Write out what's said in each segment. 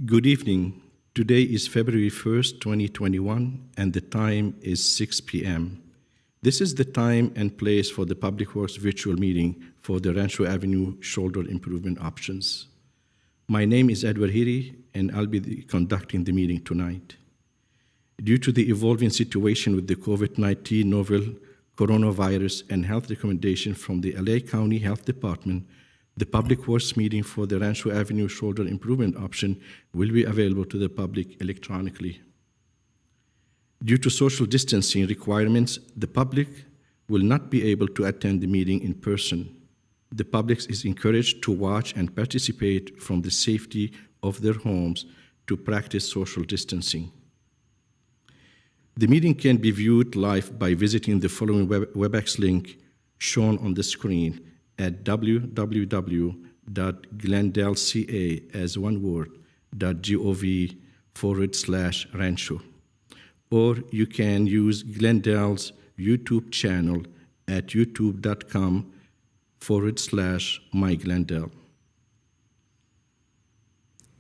Good evening. Today is February 1st, 2021, and the time is 6 p.m. This is the time and place for the Public Works virtual meeting for the Rancho Avenue shoulder improvement options. My name is Edward Hitti, and I'll be conducting the meeting tonight. Due to the evolving situation with the COVID-19 novel coronavirus and health recommendation from the LA County Health Department, the Public Works meeting for the Rancho Avenue shoulder improvement option will be available to the public electronically. Due to social distancing requirements, the public will not be able to attend the meeting in person. The public is encouraged to watch and participate from the safety of their homes to practice social distancing. The meeting can be viewed live by visiting the following WebEx link shown on the screen at www.glendaleca as one word, .gov/Rancho. Or you can use Glendale's YouTube channel at youtube.com/MyGlendale.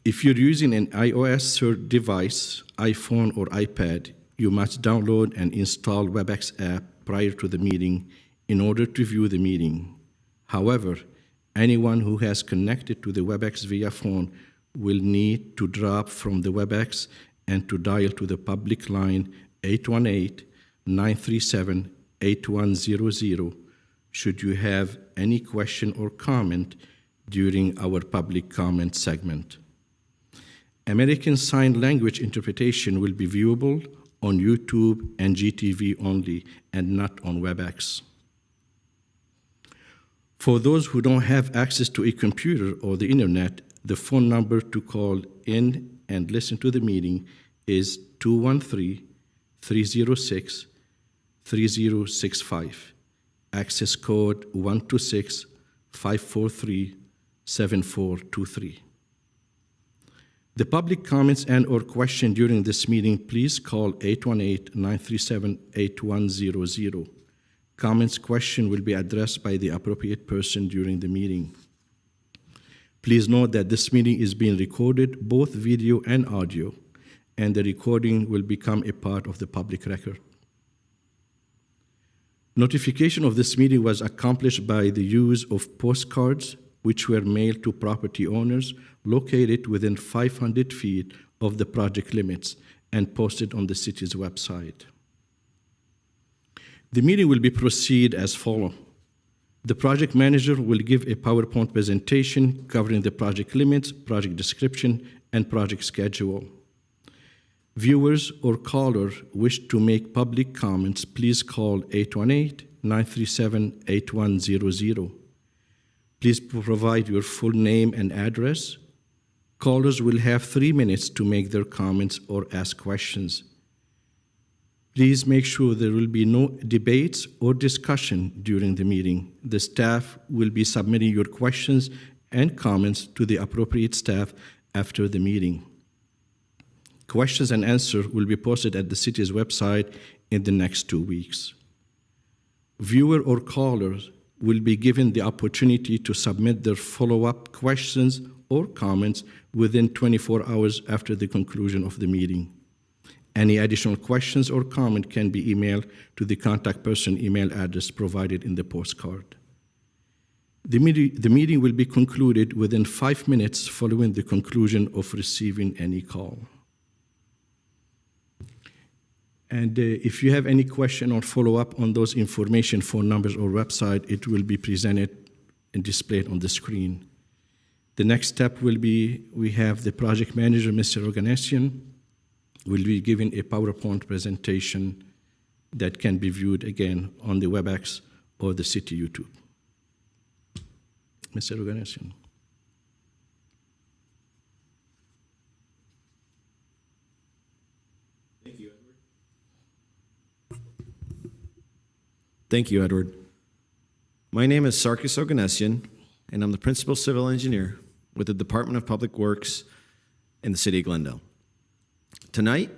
If you're using an iOS device, iPhone or iPad, you must download and install WebEx app prior to the meeting in order to view the meeting. However, anyone who has connected to the WebEx via phone will need to drop from the WebEx and to dial to the public line 818-937-8100 should you have any question or comment during our public comment segment. American Sign Language interpretation will be viewable on YouTube and GTV only and not on WebEx. For those who don't have access to a computer or the internet, the phone number to call in and listen to the meeting is 213-306-3065. Access code 126-543-7423. The public comments and or question during this meeting, please call 818-937-8100. Comments question will be addressed by the appropriate person during the meeting. Please note that this meeting is being recorded, both video and audio, and the recording will become a part of the public record. Notification of this meeting was accomplished by the use of postcards, which were mailed to property owners located within 500 feet of the project limits and posted on the city's website. The meeting will proceed as follows. The project manager will give a PowerPoint presentation covering the project limits, project description, and project schedule. Viewers or callers wish to make public comments, please call 818-937-8100. Please provide your full name and address. Callers will have 3 minutes to make their comments or ask questions. Please make sure there will be no debates or discussion during the meeting. The staff will be submitting your questions and comments to the appropriate staff after the meeting. Questions and answers will be posted at the city's website in the next 2 weeks. Viewer or callers will be given the opportunity to submit their follow-up questions or comments within 24 hours after the conclusion of the meeting. Any additional questions or comment can be emailed to the contact person email address provided in the postcard. The meeting will be concluded within 5 minutes following the conclusion of receiving any call. And if you have any question or follow-up on those information, phone numbers, or website, it will be presented and displayed on the screen. The next step will be, we have the project manager, Mr. Oganessian, will be giving a PowerPoint presentation that can be viewed again on the WebEx or the city YouTube. Mr. Oganessian. Thank you, Edward. My name is Sarkis Oganessian, and I'm the Principal Civil Engineer with the Department of Public Works in the City of Glendale. Tonight,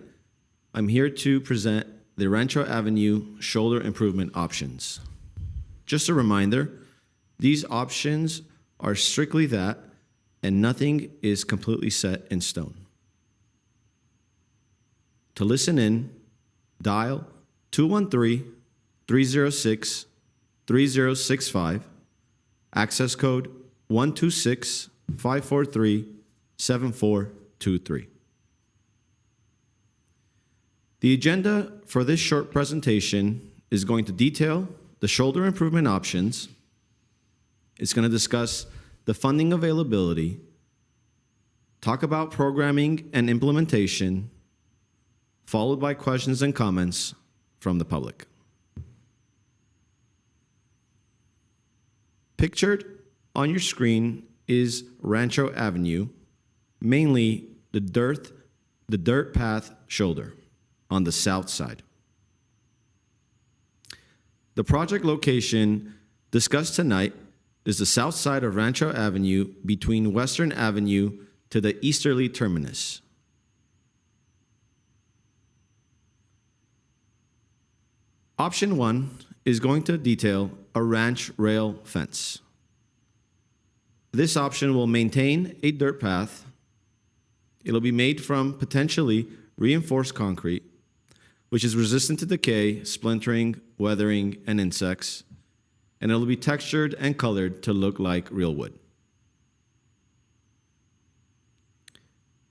I'm here to present the Rancho Avenue shoulder improvement options. Just a reminder, these options are strictly that, and nothing is completely set in stone. To listen in, dial 213-306-3065, access code 126-543-7423. The agenda for this short presentation is going to detail the shoulder improvement options. It's going to discuss the funding availability, talk about programming and implementation, followed by questions and comments from the public. Pictured on your screen is Rancho Avenue, mainly the dirt path shoulder on the south side. The project location discussed tonight is the south side of Rancho Avenue between Western Avenue to the easterly terminus. Option 1 is going to detail a ranch rail fence. This option will maintain a dirt path. It'll be made from potentially reinforced concrete, which is resistant to decay, splintering, weathering, and insects, and it'll be textured and colored to look like real wood.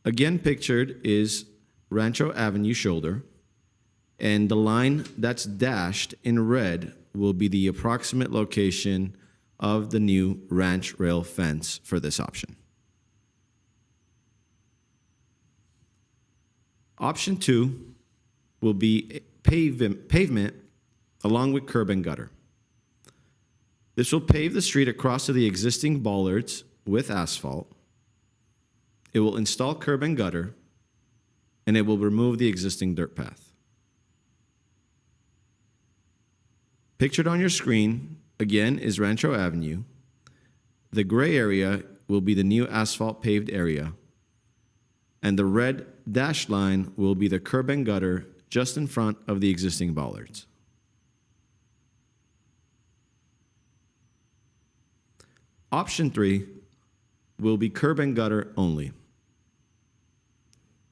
Again pictured is Rancho Avenue shoulder, and the line that's dashed in red will be the approximate location of the new ranch rail fence for this option. Option 2 will be pavement along with curb and gutter. This will pave the street across to the existing bollards with asphalt. It will install curb and gutter, and it will remove the existing dirt path. Pictured on your screen, again, is Rancho Avenue. The gray area will be the new asphalt paved area, and the red dashed line will be the curb and gutter just in front of the existing bollards. Option 3 will be curb and gutter only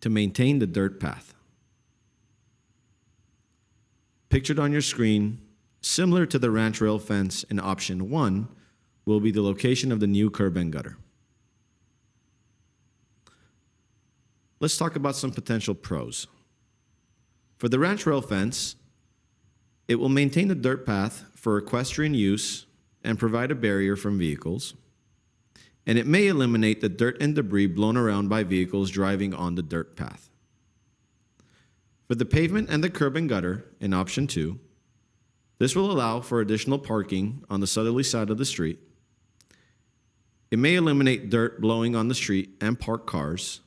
to maintain the dirt path. Pictured on your screen, similar to the ranch rail fence in option 1, will be the location of the new curb and gutter. Let's talk about some potential pros. For the ranch rail fence, it will maintain the dirt path for equestrian use and provide a barrier from vehicles, and it may eliminate the dirt and debris blown around by vehicles driving on the dirt path. For the pavement and the curb and gutter in option 2, this will allow for additional parking on the southerly side of the street. It may eliminate dirt blowing on the street and parked cars,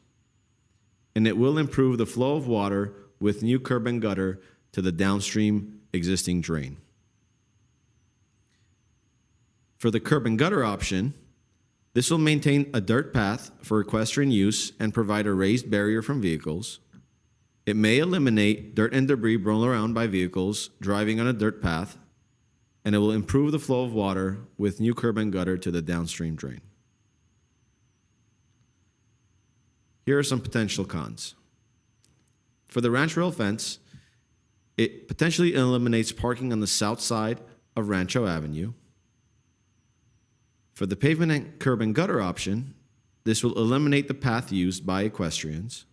and it will improve the flow of water with new curb and gutter to the downstream existing drain. For the curb and gutter option, this will maintain a dirt path for equestrian use and provide a raised barrier from vehicles. It may eliminate dirt and debris blown around by vehicles driving on a dirt path, and it will improve the flow of water with new curb and gutter to the downstream drain. Here are some potential cons. For the ranch rail fence, it potentially eliminates parking on the south side of Rancho Avenue. For the pavement and curb and gutter option, this will eliminate the path used by equestrians.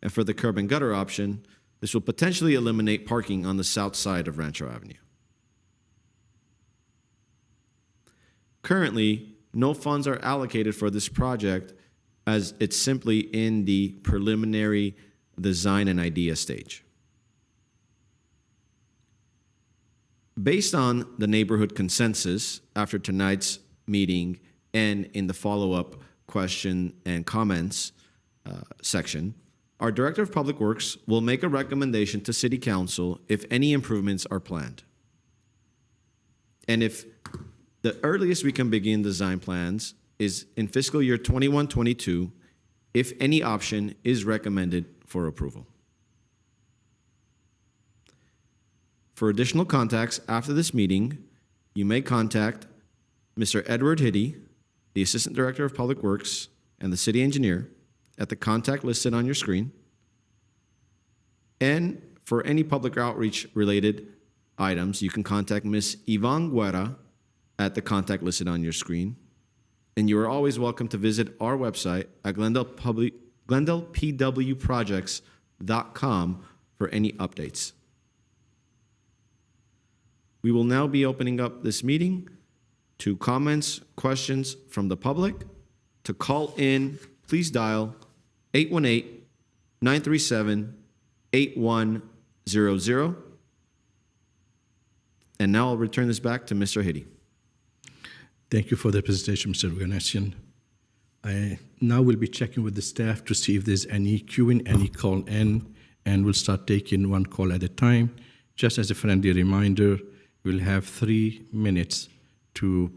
And for the curb and gutter option, this will potentially eliminate parking on the south side of Rancho Avenue. Currently, no funds are allocated for this project as it's simply in the preliminary design and idea stage. Based on the neighborhood consensus after tonight's meeting and in the follow-up question and comments section, our Director of Public Works will make a recommendation to City Council if any improvements are planned. And if the earliest we can begin design plans is in fiscal year 21-22, if any option is recommended for approval. For additional contacts after this meeting, you may contact Mr. Edward Hitti, the Assistant Director of Public Works, and the City Engineer at the contact listed on your screen. And for any public outreach related items, you can contact Ms. Yvonne Guerra at the contact listed on your screen. And you are always welcome to visit our website at GlendalePWProjects.com for any updates. We will now be opening up this meeting to comments, questions from the public. To call in, please dial 818-937-8100. And now I'll return this back to Mr. Hitti. Thank you for the presentation, Mr. Oganessian. I now will be checking with the staff to see if there's any queuing, any call in, and we'll start taking one call at a time. Just as a friendly reminder, we'll have 3 minutes to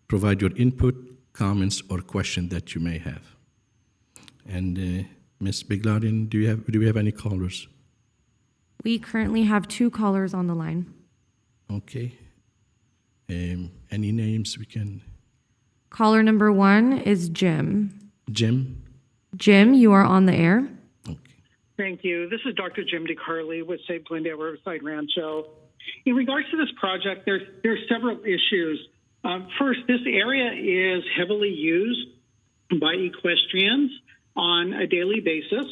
provide your input, comments, or question that you may have. And Ms. Biglarian, do we have any callers? We currently have 2 callers on the line. Okay. Any names we can? Caller number 1 is Jim. Jim? Jim, you are on the air. Okay. Thank you. This is Dr. Jim DeCarly with Save Glendale Riverside Rancho. In regards to this project, there are several issues. First, this area is heavily used by equestrians on a daily basis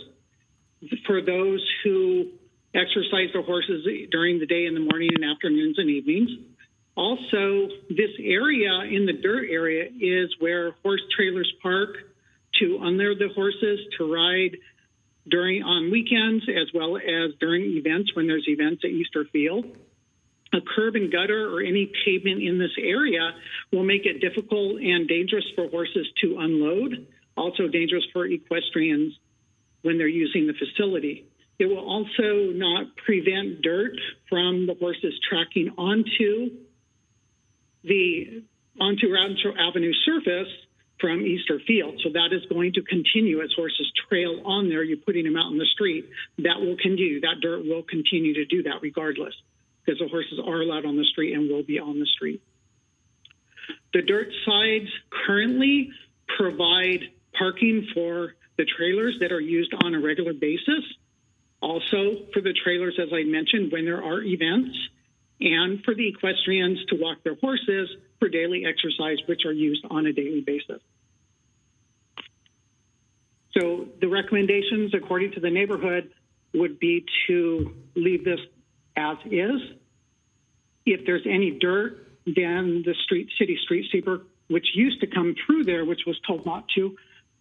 for those who exercise their horses during the day, in the morning and afternoons and evenings. Also, this area in the dirt area is where horse trailers park to unload the horses to ride on weekends, as well as during events when there's events at Easter Field. A curb and gutter or any pavement in this area will make it difficult and dangerous for horses to unload, also dangerous for equestrians when they're using the facility. It will also not prevent dirt from the horses tracking onto Rancho Avenue surface from Easter Field. So that is going to continue as horses trail on there. You're putting them out in the street. That will continue. That dirt will continue to do that regardless, because the horses are allowed on the street and will be on the street. The dirt sides currently provide parking for the trailers that are used on a regular basis. Also for the trailers, as I mentioned, when there are events, and for the equestrians to walk their horses for daily exercise, which are used on a daily basis. So the recommendations, according to the neighborhood, would be to leave this as is. If there's any dirt, then the city street sweeper, which used to come through there, which was told not to,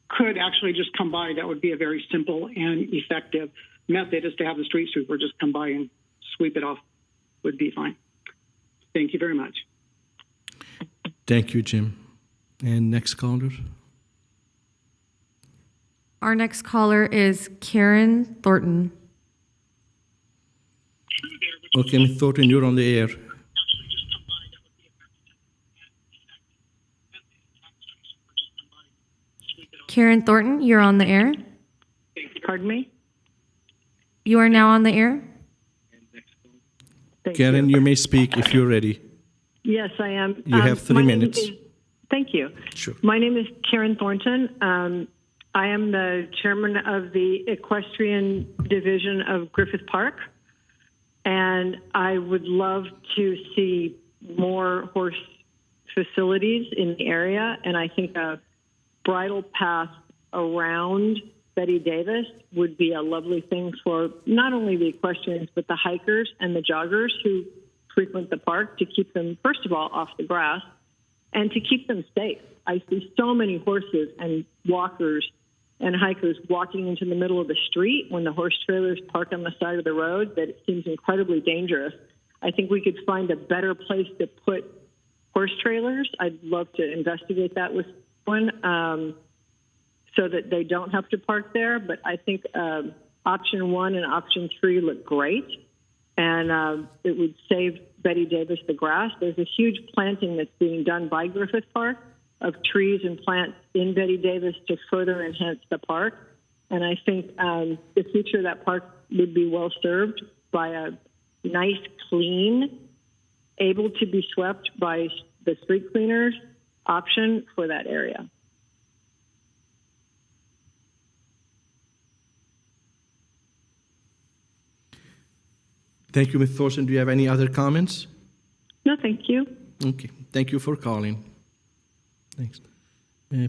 could actually just come by. That would be a very simple and effective method, is to have the street sweeper just come by and sweep it off. Would be fine. Thank you very much. Thank you, Jim. And next caller? Our next caller is Karen Thornton. Okay, Ms. Thornton, you're on the air. Karen Thornton, you're on the air. Pardon me? You are now on the air. Thank Karen, you. you may speak if you're ready. Yes, I am. You have 3 my name minutes. Thank you. Sure. My name is Karen Thornton. I am the chairman of the Equestrian Division of Griffith Park, and I would love to see more horse facilities in the area, and I think a bridle path around Betty Davis would be a lovely thing for not only the equestrians, but the hikers and the joggers who frequent the park, to keep them, first of all, off the grass and to keep them safe. I see so many horses and walkers and hikers walking into the middle of the street when the horse trailers park on the side of the road that it seems incredibly dangerous. I think we could find a better place to put horse trailers. I'd love to investigate that with one. So that they don't have to park there. But I think option 1 and option 3 look great, and it would save Betty Davis the grass. There's a huge planting that's being done by Griffith Park of trees and plants in Betty Davis to further enhance the park. And I think the future of that park would be well served by a nice, clean, able to be swept by the street cleaners option for that area. Thank you, Ms. Thorson. Do you have any other comments? No, thank you. Okay. Thank you for calling. Thanks.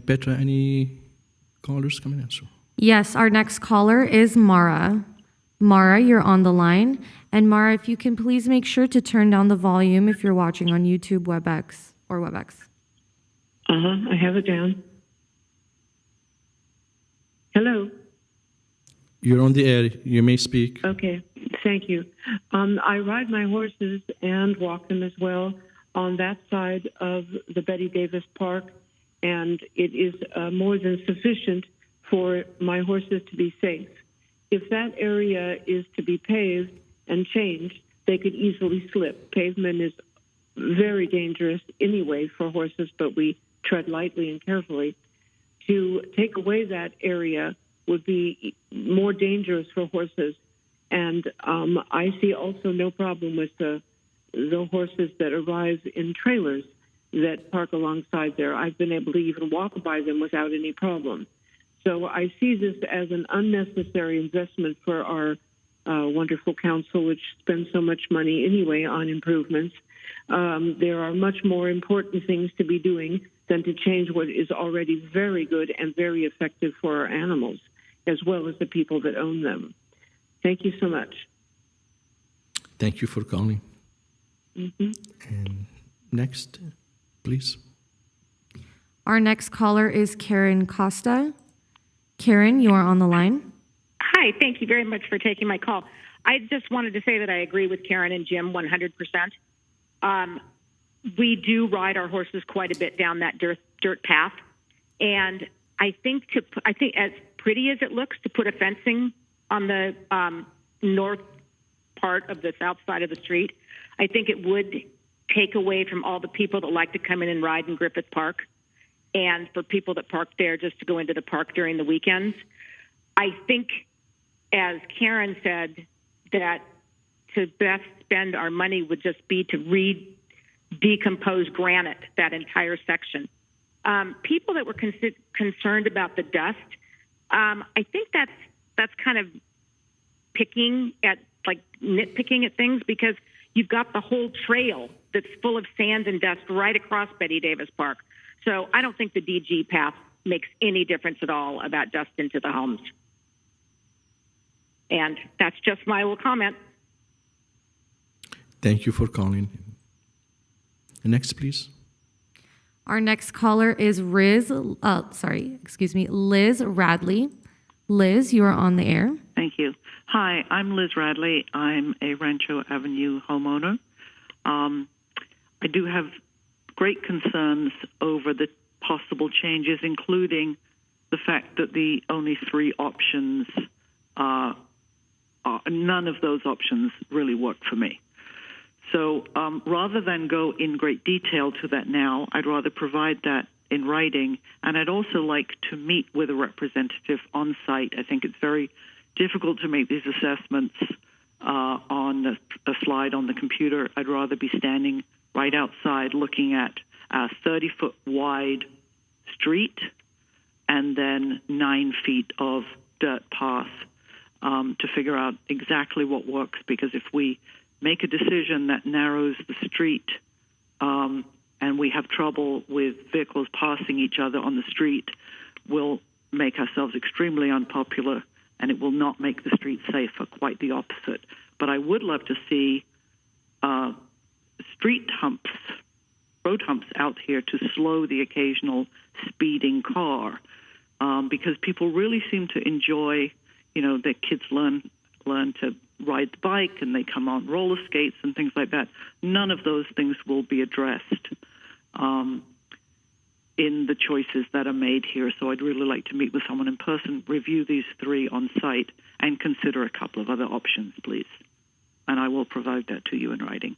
Petra, any callers coming in? Yes, our next caller is Mara. Mara, you're on the line. And Mara, if you can please make sure to turn down the volume if you're watching on YouTube, WebEx, or WebEx. I have it down. Hello. You're on the air. You may speak. Okay, thank you. I ride my horses and walk them as well on that side of the Betty Davis Park, and it is more than sufficient for my horses to be safe. If that area is to be paved and changed, they could easily slip. Pavement is very dangerous anyway for horses, but we tread lightly and carefully. To take away that area would be more dangerous for horses. And I see also no problem with the horses that arrive in trailers that park alongside there. I've been able to even walk by them without any problem. So I see this as an unnecessary investment for our wonderful council, which spends so much money anyway on improvements. There are much more important things to be doing than to change what is already very good and very effective for our animals, as well as the people that own them. Thank you so much. Thank you for calling. Mm-hmm. And next, please. Our next caller is Karen Costa. Karen, you are on the line. Hi, thank you very much for taking my call. I just wanted to say that I agree with Karen and Jim 100%. We do ride our horses quite a bit down that dirt path, and I think as pretty as it looks to put a fencing on the north part of the south side of the street, I think it would take away from all the people that like to come in and ride in Griffith Park, and for people that park there just to go into the park during the weekends. I think, as Karen said, that to best spend our money would just be to decompose granite, that entire section. People that were concerned about the dust, I think that's kind of nitpicking at things, because you've got the whole trail that's full of sand and dust right across Betty Davis Park. So I don't think the DG path makes any difference at all about dust into the homes. And that's just my little comment. Thank you for calling. Next, please. Our next caller is Liz Radley. Liz, you are on the air. Thank you. Hi, I'm Liz Radley. I'm a Rancho Avenue homeowner. I do have great concerns over the possible changes, including the fact that the only three options, none of those options really work for me. So rather than go in great detail to that now, I'd rather provide that in writing, and I'd also like to meet with a representative on site. I think it's very difficult to make these assessments on a slide on the computer. I'd rather be standing right outside looking at a 30-foot wide street and then 9 feet of dirt path to figure out exactly what works, because if we make a decision that narrows the street and we have trouble with vehicles passing each other on the street, we'll make ourselves extremely unpopular, and it will not make the street safer, quite the opposite. But I would love to see road humps out here to slow the occasional speeding car, because people really seem to enjoy, their kids learn to ride the bike and they come on roller skates and things like that. None of those things will be addressed in the choices that are made here. So I'd really like to meet with someone in person, review these three on site, and consider a couple of other options, please. And I will provide that to you in writing.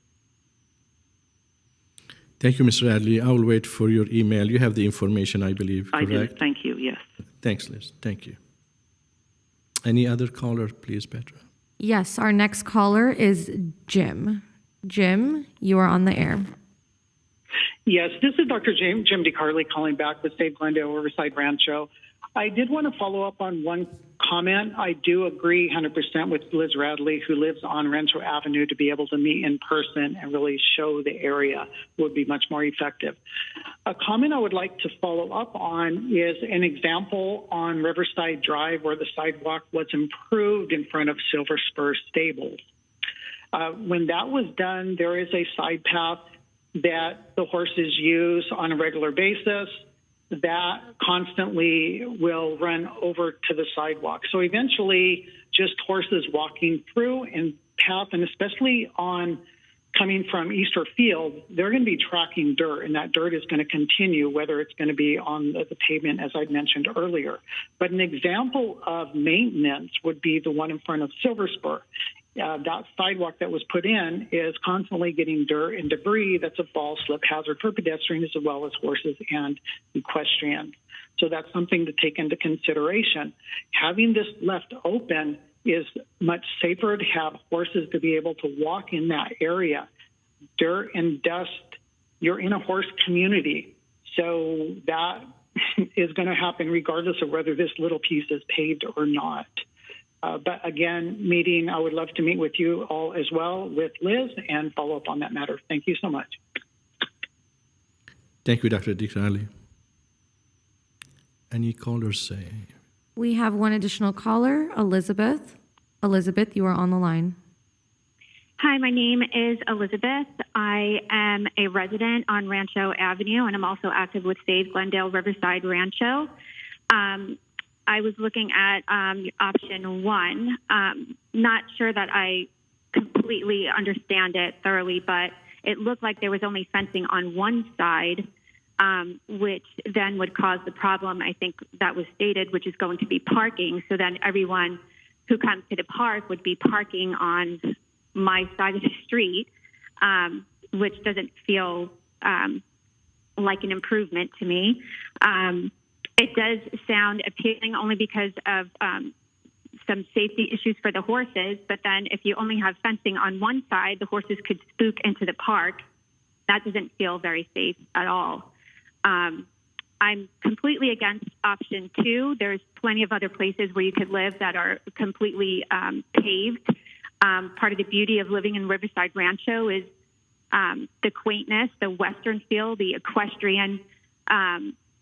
Thank you, Mr. Radley. I will wait for your email. You have the information, I believe, correct? I do. Thank you. Yes. Thanks, Liz. Thank you. Any other caller, please, Petra? Yes, our next caller is Jim. Jim, you are on the air. Yes, this is Dr. Jim DeCarli calling back with Save Glendale Riverside Rancho. I did want to follow up on one comment. I do agree 100% with Liz Radley, who lives on Rancho Avenue, to be able to meet in person and really show the area would be much more effective. A comment I would like to follow up on is an example on Riverside Drive where the sidewalk was improved in front of Silver Spur Stables. When that was done, there is a side path that the horses use on a regular basis that constantly will run over to the sidewalk. So eventually, just horses walking through and path, and especially on coming from Easter Field, they're going to be tracking dirt, and that dirt is going to continue, whether it's going to be on the pavement, as I mentioned earlier. But an example of maintenance would be the one in front of Silver Spur. That sidewalk that was put in is constantly getting dirt and debris that's a fall slip hazard for pedestrians as well as horses and equestrians. So that's something to take into consideration. Having this left open is much safer to have horses to be able to walk in that area. Dirt and dust, you're in a horse community. So that is going to happen regardless of whether this little piece is paved or not. But again, I would love to meet with you all as well with Liz and follow up on that matter. Thank you so much. Thank you, Dr. Radley. Any callers say? We have one additional caller, Elizabeth. Elizabeth, you are on the line. Hi, my name is Elizabeth. I am a resident on Rancho Avenue, and I'm also active with Save Glendale Riverside Rancho. I was looking at option one. Not sure that I completely understand it thoroughly, but it looked like there was only fencing on one side, which then would cause the problem, I think that was stated, which is going to be parking. So then everyone who comes to the park would be parking on my side of the street, which doesn't feel like an improvement to me. It does sound appealing only because of some safety issues for the horses, but then if you only have fencing on one side, the horses could spook into the park. That doesn't feel very safe at all. I'm completely against option two. There's plenty of other places where you could live that are completely paved. Part of the beauty of living in Riverside Rancho is the quaintness, the Western feel, the equestrian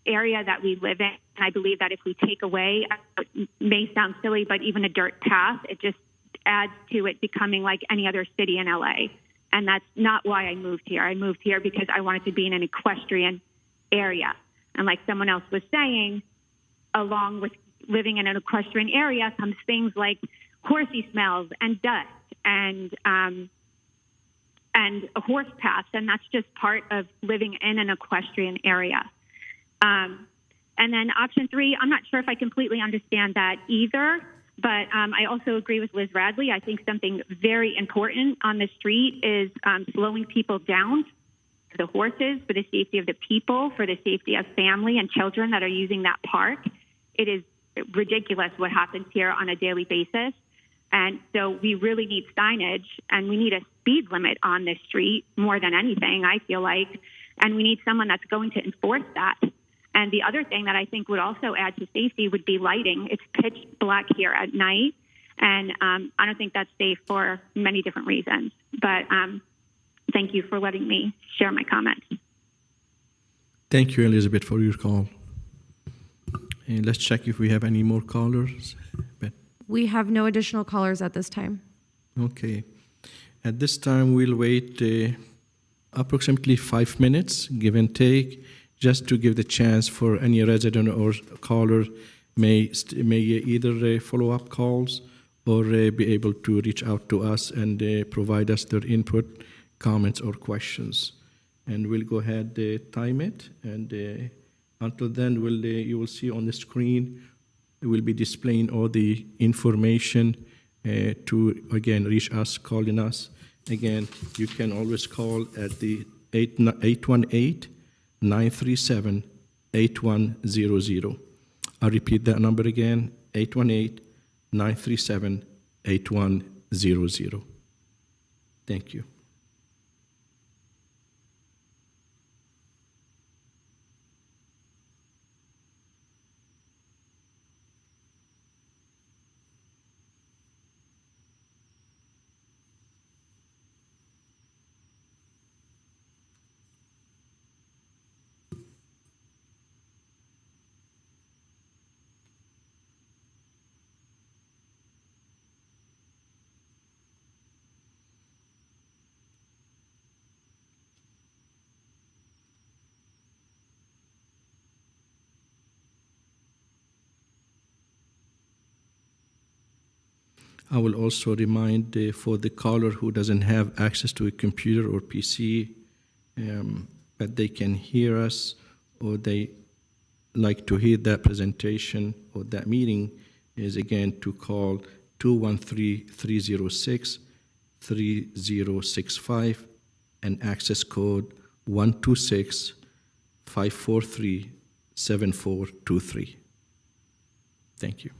area that we live in. And I believe that if we take away, it may sound silly, but even a dirt path, it just adds to it becoming like any other city in LA. And that's not why I moved here. I moved here because I wanted to be in an equestrian area. And like someone else was saying, along with living in an equestrian area comes things like horsey smells and dust and horse paths. And that's just part of living in an equestrian area. And then option three, I'm not sure if I completely understand that either, but I also agree with Liz Radley. I think something very important on the street is slowing people down for the horses, for the safety of the people, for the safety of family and children that are using that park. It is ridiculous what happens here on a daily basis. And so we really need signage, and we need a speed limit on this street more than anything, I feel like. And we need someone that's going to enforce that. And the other thing that I think would also add to safety would be lighting. It's pitch black here at night, and I don't think that's safe for many different reasons. But thank you for letting me share my comments. Thank you, Elizabeth, for your call. And let's check if we have any more callers. We have no additional callers at this time. Okay. At this time, we'll wait approximately 5 minutes, give and take, just to give the chance for any resident or caller may either follow-up calls or be able to reach out to us and provide us their input, comments, or questions. And we'll go ahead time it. And until then, you will see on the screen, we'll be displaying all the information to, again, reach us, calling us. Again, you can always call at the 818-937-8100. I'll repeat that number again, 818-937-8100. Thank you. I will also remind for the caller who doesn't have access to a computer or PC, that they can hear us or they like to hear that presentation or that meeting, is again to call 213-306-3065 and access code 126-543-7423. Thank you.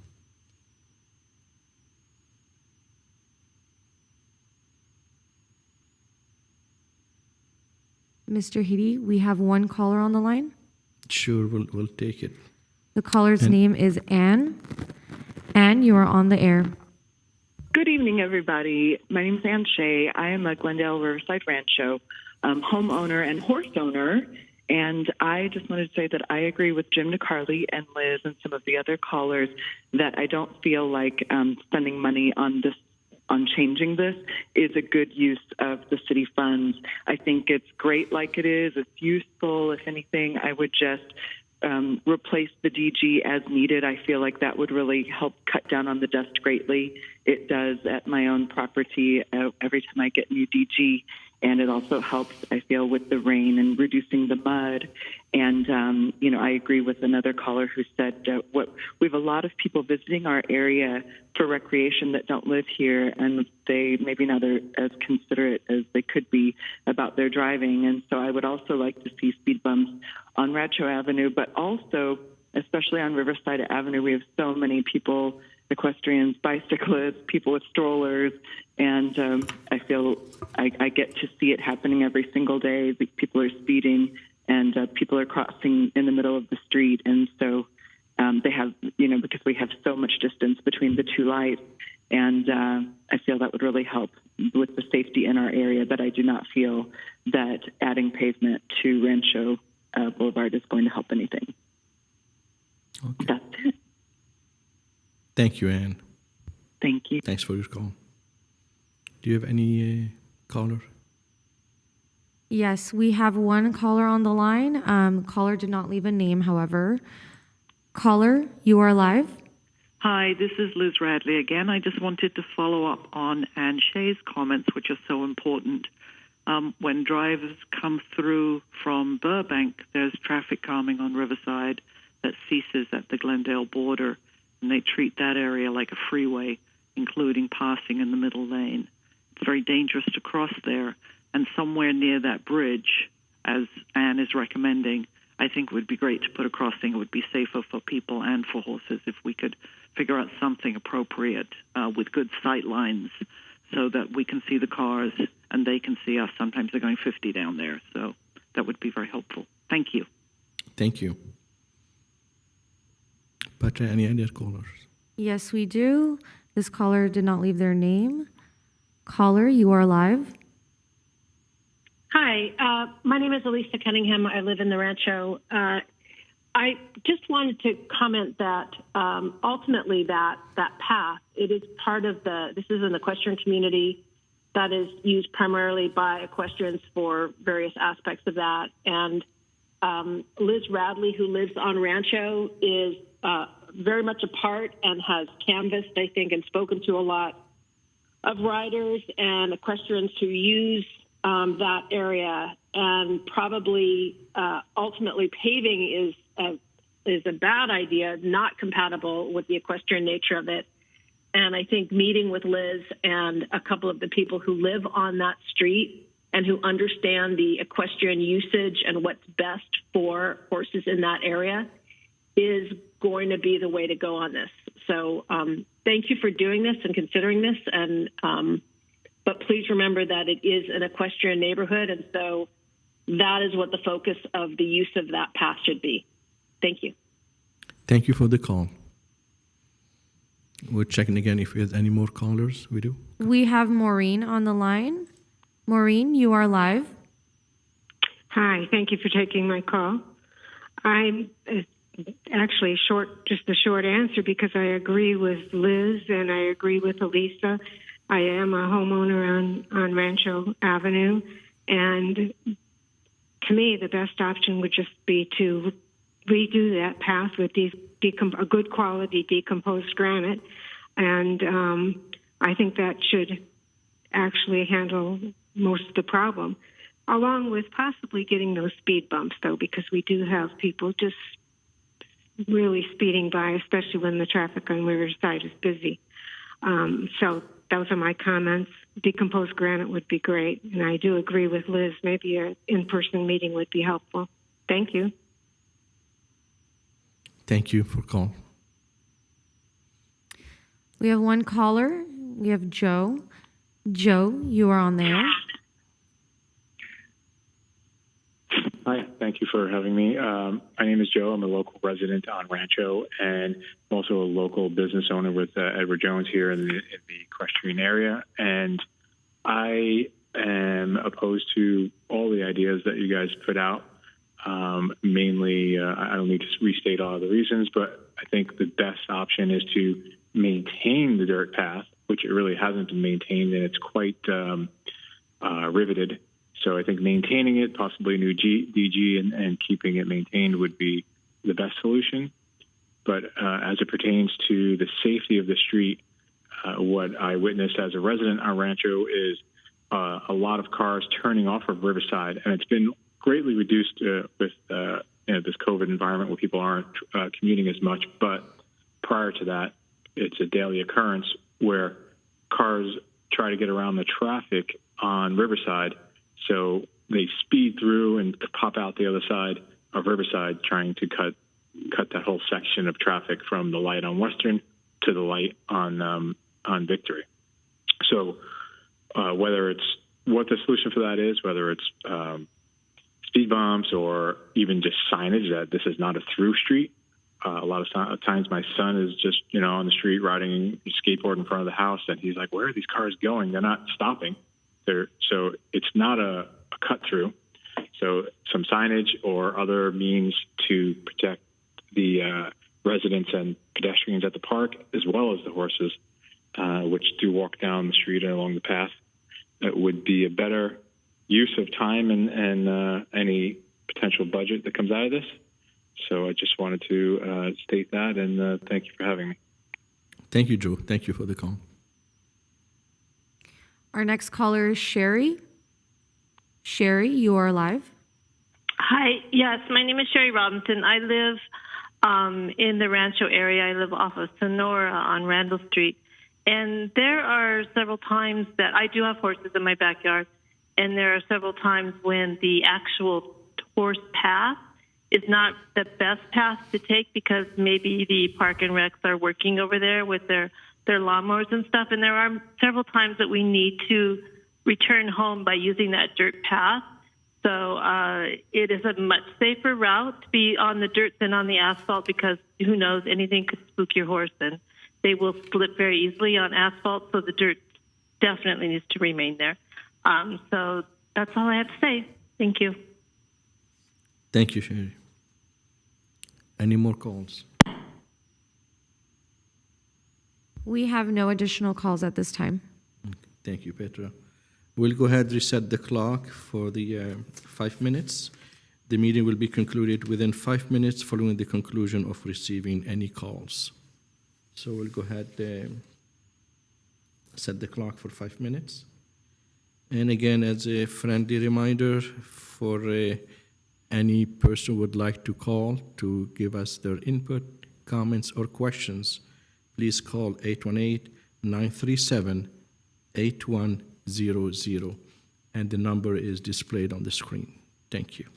Mr. Hitti, we have one caller on the line. Sure, we'll take it. The caller's And- name is Anne. Anne, you are on the air. Good evening, everybody. My name is Ann Shea. I am a Glendale Riverside Rancho homeowner and horse owner. And I just wanted to say that I agree with Jim DeCarli and Liz and some of the other callers that I don't feel like spending money on changing this is a good use of the city funds. I think it's great like it is. It's useful. If anything, I would just replace the DG as needed. I feel like that would really help cut down on the dust greatly. It does at my own property every time I get new DG. And it also helps, I feel, with the rain and reducing the mud. And, I agree with another caller who said we have a lot of people visiting our area for recreation that don't live here, and they maybe not as considerate as they could be about their driving. And so I would also like to see speed bumps on Rancho Avenue, but also, especially on Riverside Avenue, we have so many people, equestrians, bicyclists, people with strollers, and I feel I get to see it happening every single day. People are speeding, and people are crossing in the middle of the street, and so they have, because we have so much distance between the two lights, and I feel that would really help with the safety in our area, but I do not feel that adding pavement to Rancho Boulevard is going to help anything. Okay. That's it. Thank you, Anne. Thank you. Thanks for your call. Do you have any caller? Yes, we have one caller on the line. Caller did not leave a name, however. Caller, you are live. Hi, this is Liz Radley again. I just wanted to follow up on Ann Shea's comments, which are so important. When drivers come through from Burbank, there's traffic calming on Riverside that ceases at the Glendale border, and they treat that area like a freeway, including passing in the middle lane. It's very dangerous to cross there, and somewhere near that bridge, as Anne is recommending, I think it would be great to put a crossing. It would be safer for people and for horses if we could figure out something appropriate with good sight lines so that we can see the cars and they can see us. Sometimes they're going 50 down there, so that would be very helpful. Thank you. Thank you. Patra, any other callers? Yes, we do. This caller did not leave their name. Caller, you are live. Hi, my name is Elisa Cunningham. I live in the Rancho. I just wanted to comment that ultimately that path, it is part of this is an equestrian community that is used primarily by equestrians for various aspects of that. And Liz Radley, who lives on Rancho, is very much a part and has canvassed, I think, and spoken to a lot of riders and equestrians who use that area, and probably ultimately paving is a bad idea, not compatible with the equestrian nature of it. And I think meeting with Liz and a couple of the people who live on that street and who understand the equestrian usage and what's best for horses in that area is going to be the way to go on this. So thank you for doing this and considering this. And but please remember that it is an equestrian neighborhood, and so that is what the focus of the use of that path should be. Thank you. Thank you for the call. We're checking again if there's any more callers. We do. We have Maureen on the line. Maureen, you are live. Hi, thank you for taking my call. I'm actually just a short answer because I agree with Liz and I agree with Elisa. I am a homeowner on Rancho Avenue, and to me, the best option would just be to redo that path with a good quality decomposed granite, and I think that should actually handle most of the problem, along with possibly getting those speed bumps, though, because we do have people just really speeding by, especially when the traffic on Riverside is busy. So those are my comments. Decomposed granite would be great. And I do agree with Liz. Maybe an in-person meeting would be helpful. Thank you. Thank you for calling. We have one caller. We have Joe. Joe, you are on there. Hi, thank you for having me. My name is Joe. I'm a local resident on Rancho and also a local business owner with Edward Jones here in the equestrian area. And I am opposed to all the ideas that you guys put out. Mainly, I don't need to restate all of the reasons, but I think the best option is to maintain the dirt path, which it really hasn't been maintained, and it's quite riveted. So I think maintaining it, possibly a new DG, and keeping it maintained would be the best solution. But as it pertains to the safety of the street, what I witnessed as a resident on Rancho is a lot of cars turning off of Riverside, and it's been greatly reduced with this COVID environment where people aren't commuting as much. But prior to that, it's a daily occurrence where cars try to get around the traffic on Riverside. So they speed through and pop out the other side of Riverside, trying to cut that whole section of traffic from the light on Western to the light on Victory. So whether it's what the solution for that is, whether it's speed bumps or even just signage that this is not a through street. A lot of times my son is just, on the street riding a skateboard in front of the house, and he's like, where are these cars going? They're not stopping. So it's not a cut through. So some signage or other means to protect the residents and pedestrians at the park, as well as the horses, which do walk down the street and along the path. It would be a better use of time and any potential budget that comes out of this. So I just wanted to state that, and thank you for having me. Thank you, Joe. Thank you for the call. Our next caller is Sherry. Sherry, you are live. Hi, yes, my name is Sherry Robinson. I live in the Rancho area. I live off of Sonora on Randall Street. And there are several times that I do have horses in my backyard, and there are several times when the actual horse path is not the best path to take because maybe the park and recs are working over there with their lawnmowers and stuff. And there are several times that we need to return home by using that dirt path. So it is a much safer route to be on the dirt than on the asphalt because who knows, anything could spook your horse and they will slip very easily on asphalt. So the dirt definitely needs to remain there. So that's all I have to say. Thank you. Thank you, Sherry. Any more calls? We have no additional calls at this time. Okay. Thank you, Petra. We'll go ahead and reset the clock for the 5 minutes. The meeting will be concluded within 5 minutes following the conclusion of receiving any calls. So we'll go ahead and set the clock for 5 minutes. And again, as a friendly reminder for any person who would like to call to give us their input, comments, or questions, please call 818-937-8100, and the number is displayed on the screen. Thank you.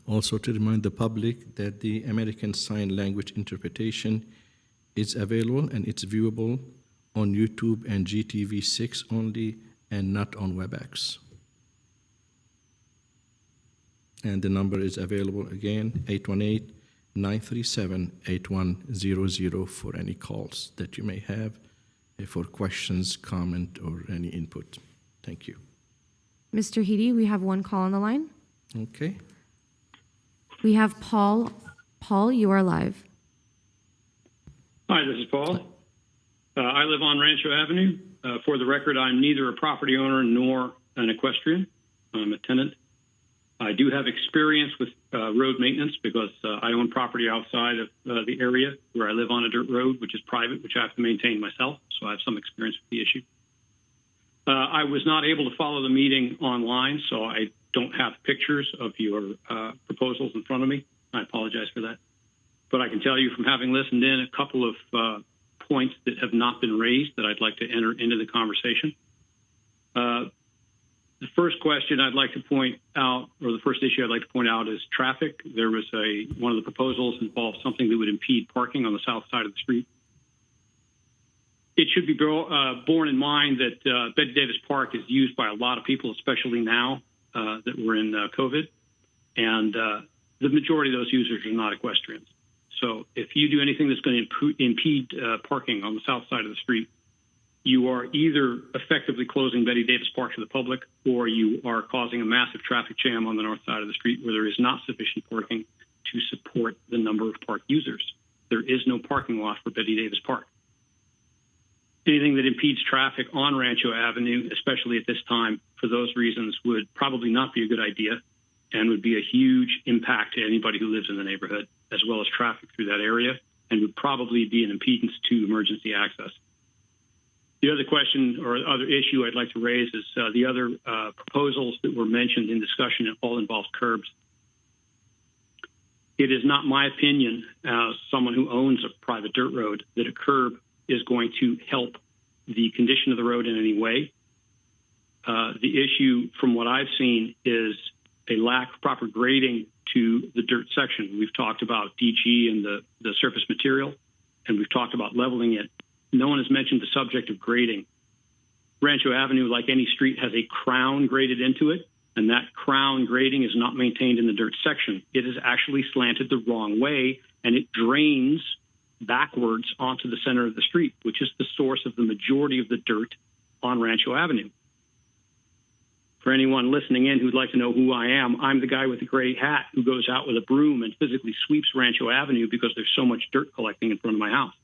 Also to remind the public that the American Sign Language interpretation is available and it's viewable on YouTube and GTV6 only and not on WebEx. And the number is available again, 818-937-8100 for any calls that you may have for questions, comment, or any input. Thank you. Mr. Hitti, we have one call on the line. Okay. We have Paul. Paul, you are live. Hi, this is Paul. I live on Rancho Avenue. For the record, I'm neither a property owner nor an equestrian. I'm a tenant. I do have experience with road maintenance because I own property outside of the area where I live on a dirt road, which is private, which I have to maintain myself. So I have some experience with the issue. I was not able to follow the meeting online, so I don't have pictures of your proposals in front of me. I apologize for that. But I can tell you from having listened in a couple of points that have not been raised that I'd like to enter into the conversation. The first question I'd like to point out, or the first issue I'd like to point out, is traffic. There was one of the proposals involved something that would impede parking on the south side of the street. It should be borne in mind that Betty Davis Park is used by a lot of people, especially now that we're in COVID, and the majority of those users are not equestrians. So if you do anything that's going to impede parking on the south side of the street, you are either effectively closing Betty Davis Park to the public, or you are causing a massive traffic jam on the north side of the street where there is not sufficient parking to support the number of park users. There is no parking lot for Betty Davis Park. Anything that impedes traffic on Rancho Avenue, especially at this time, for those reasons, would probably not be a good idea and would be a huge impact to anybody who lives in the neighborhood, as well as traffic through that area, and would probably be an impedance to emergency access. The other question or other issue I'd like to raise is the other proposals that were mentioned in discussion. It all involves curbs. It is not my opinion, as someone who owns a private dirt road, that a curb is going to help the condition of the road in any way. The issue, from what I've seen, is a lack of proper grading to the dirt section. We've talked about DG and the surface material, and we've talked about leveling it. No one has mentioned the subject of grading. Rancho Avenue, like any street, has a crown graded into it, and that crown grading is not maintained in the dirt section. It is actually slanted the wrong way, and it drains backwards onto the center of the street, which is the source of the majority of the dirt on Rancho Avenue. For anyone listening in who'd like to know who I am, I'm the guy with the gray hat who goes out with a broom and physically sweeps Rancho Avenue because there's so much dirt collecting in front of my house.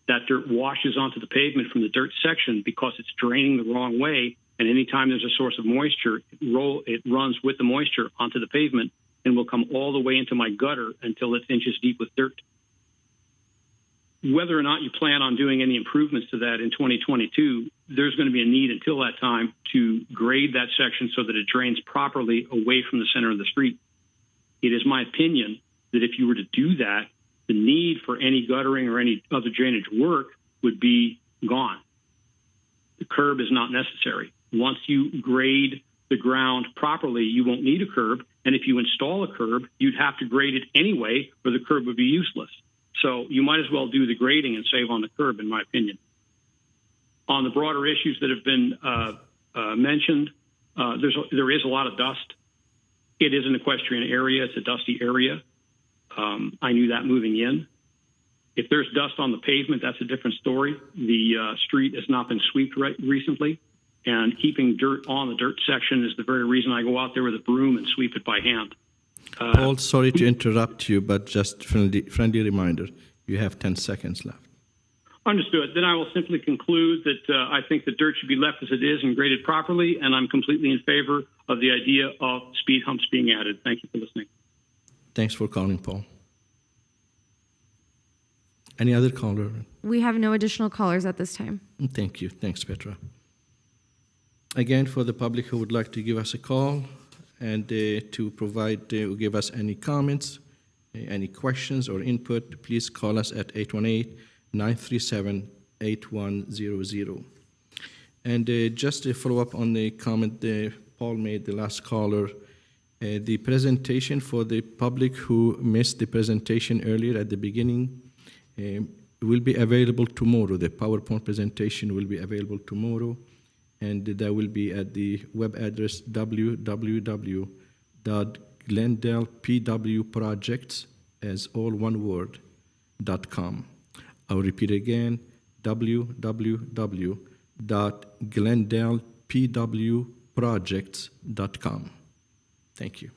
That dirt washes onto the pavement from the dirt section because it's draining the wrong way, and anytime there's a source of moisture, it runs with the moisture onto the pavement and will come all the way into my gutter until it's inches deep with dirt. Whether or not you plan on doing any improvements to that in 2022, there's going to be a need until that time to grade that section so that it drains properly away from the center of the street. It is my opinion that if you were to do that, the need for any guttering or any other drainage work would be gone. The curb is not necessary. Once you grade the ground properly, you won't need a curb. And if you install a curb, you'd have to grade it anyway, or the curb would be useless. So you might as well do the grading and save on the curb, in my opinion. On the broader issues that have been mentioned, there is a lot of dust. It is an equestrian area. It's a dusty area. I knew that moving in. If there's dust on the pavement, that's a different story. The street has not been swept recently, and keeping dirt on the dirt section is the very reason I go out there with a broom and sweep it by hand. Paul, sorry to interrupt you, but just friendly reminder, you have 10 seconds left. Understood. Then I will simply conclude that I think the dirt should be left as it is and graded properly, and I'm completely in favor of the idea of speed humps being added. Thank you for listening. Thanks for calling, Paul. Any other caller? We have no additional callers at this time. Thank you. Thanks, Petra. Again, for the public who would like to give us a call and to provide, give us any comments, any questions or input, please call us at 818-937-8100. And just to follow up on the comment Paul made, the last caller, The presentation for the public who missed the presentation earlier at the beginning will be available tomorrow. The PowerPoint presentation will be available tomorrow, and that will be at the web address www.glendalepwprojects, as all one word, .com. I'll repeat again, www.glendalepwprojects.com. Thank you.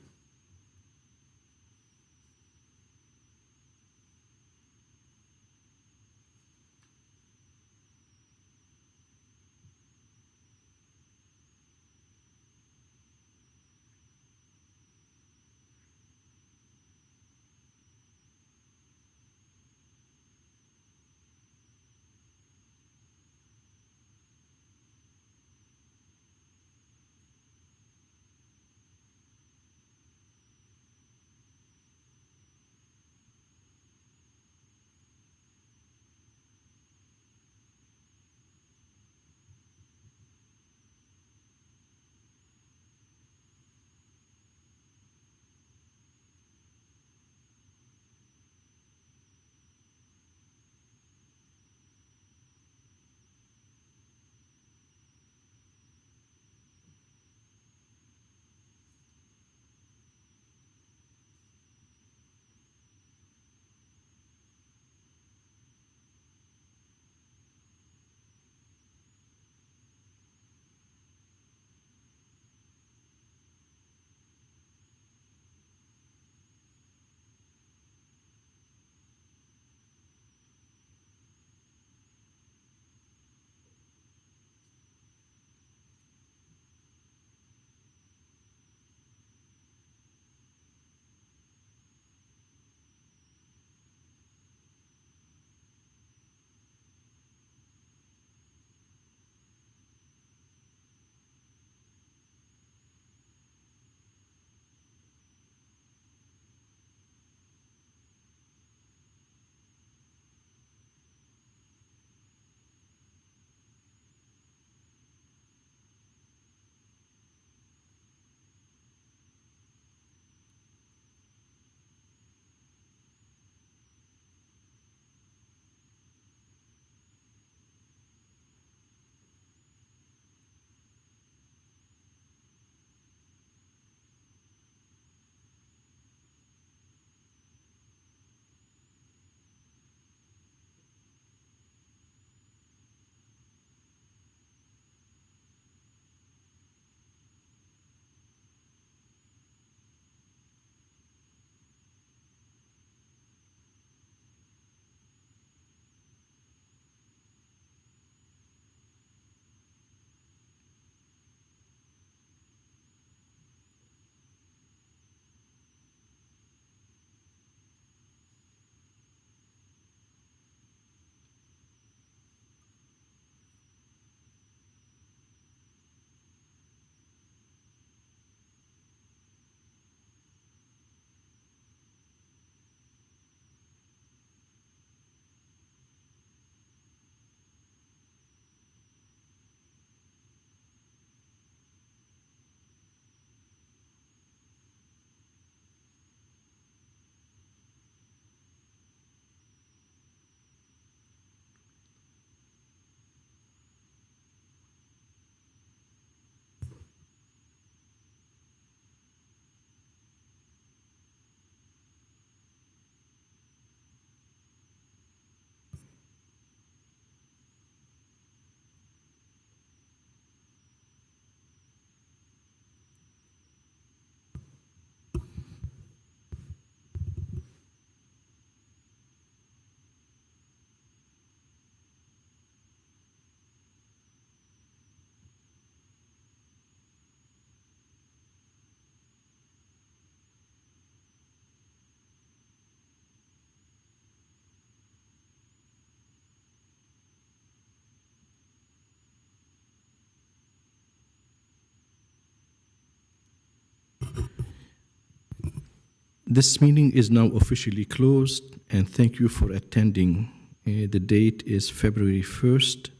This meeting is now officially closed, and thank you for attending. The date is February 1st,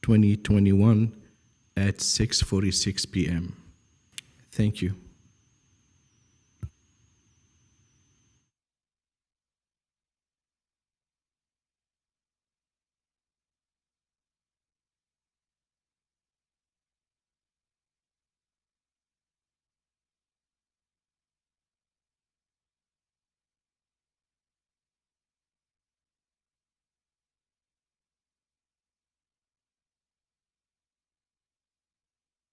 2021 at 6:46 p.m. Thank you.